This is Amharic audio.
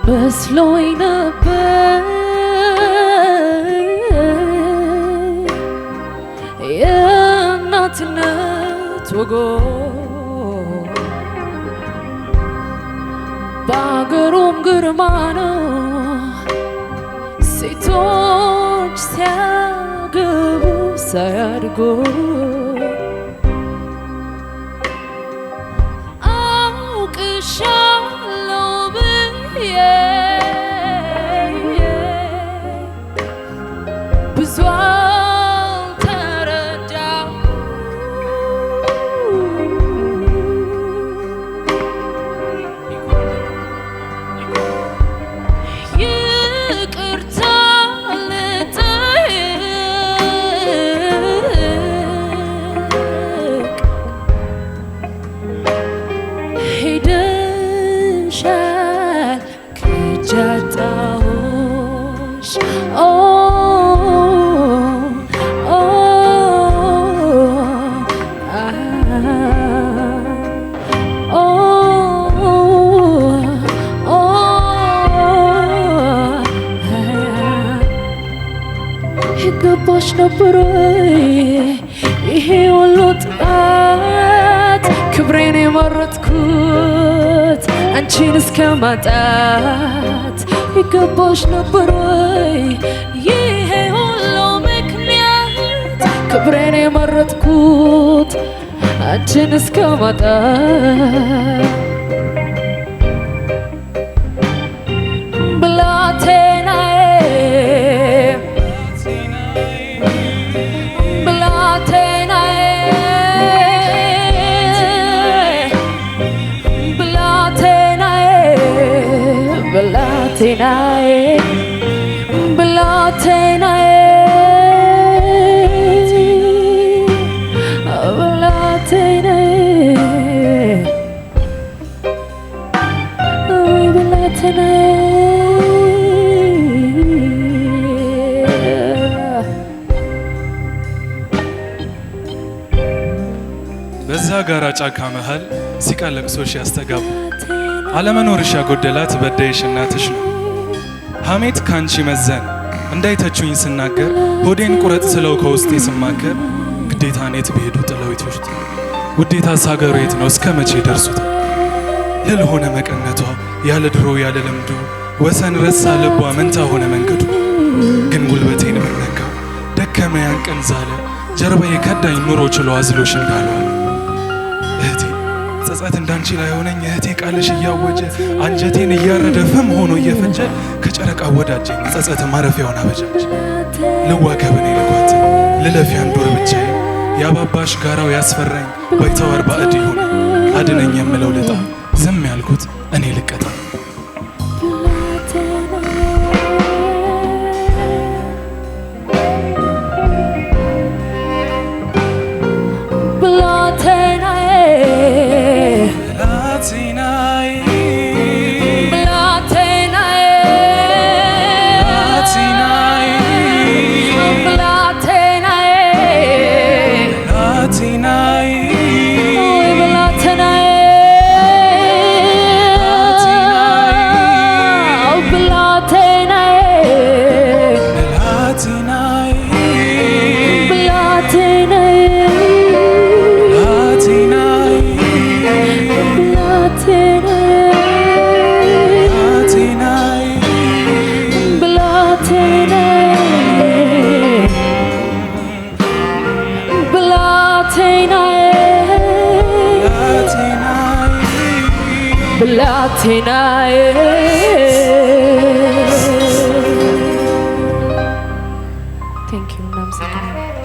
መስሎኝ ነበር የእናትነት ወጎ በአገሩም ግርማ ነው ሴቶች ሲያገቡ ሳያድጉ አውቅሻለሁ ብዬ ብዙ አልተረዳሁ ይቅርታ ሄደሻል ከእጅ አጣሁሽ ይገባሽ ነበር ይሄ ሁሉ ጥቃት ክብሬን የመረጥኩት አንቺን እስከ ማጣት ይገባሽ ነበር ይሄ ሁሉ ምክንያት ክብሬን የመረጥኩት አንቺን እስከ ማጣት ብላቴናዬ ብላቴናዬ በዛ ጋራ ጫካ መሃል ሲቃ ለቅሶሽ ያስተጋባ አለመኖርሽ ያጎደላት በዳይሽ እናትሽ ነው። ሐሜት ካንቺ መዘን እንዳይተቹኝ ስናገር ሆዴን ቁረጥ ስለው ከውስጤ ስማከር ግዴታ ኔት ቢሄዱ ጥለው ይተውት ውዴታ ሳገሩ የት ነው እስከ መቼ ደርሱት ልል ሆነ መቀነቷ ያለ ድሮ ያለ ልምዱ ወሰን ረሳ ልቧ መንታ ሆነ መንገዱ ግን ጉልበቴን ምነካ ደከመ ያን ቀን ዛለ ጀርባዬ ከዳኝ ኑሮ ችሎ አዝሎሽ እንዳለው እህቴ ጸጸት እንዳንቺ ላይ ሆነኝ እህቴ ቃልሽ እያወጀ አንጀቴን እያረደ ፍም ሆኖ እየፈጀ ከጨረቃ ወዳጀኝ ጸጸት ማረፊያውን አበጃጅ ልዋከብኔ ልኳት ልለፊያን ዱር ብቻዬ ያባባሽ ጋራው ያስፈራኝ ባይተዋር ባዕድ ይሁን አድነኝ የምለው ልጣ ዝም ያልኩት እኔ ልቀጣ ብላቴናዬ ቴንክ ዩ እናመሰግናለን።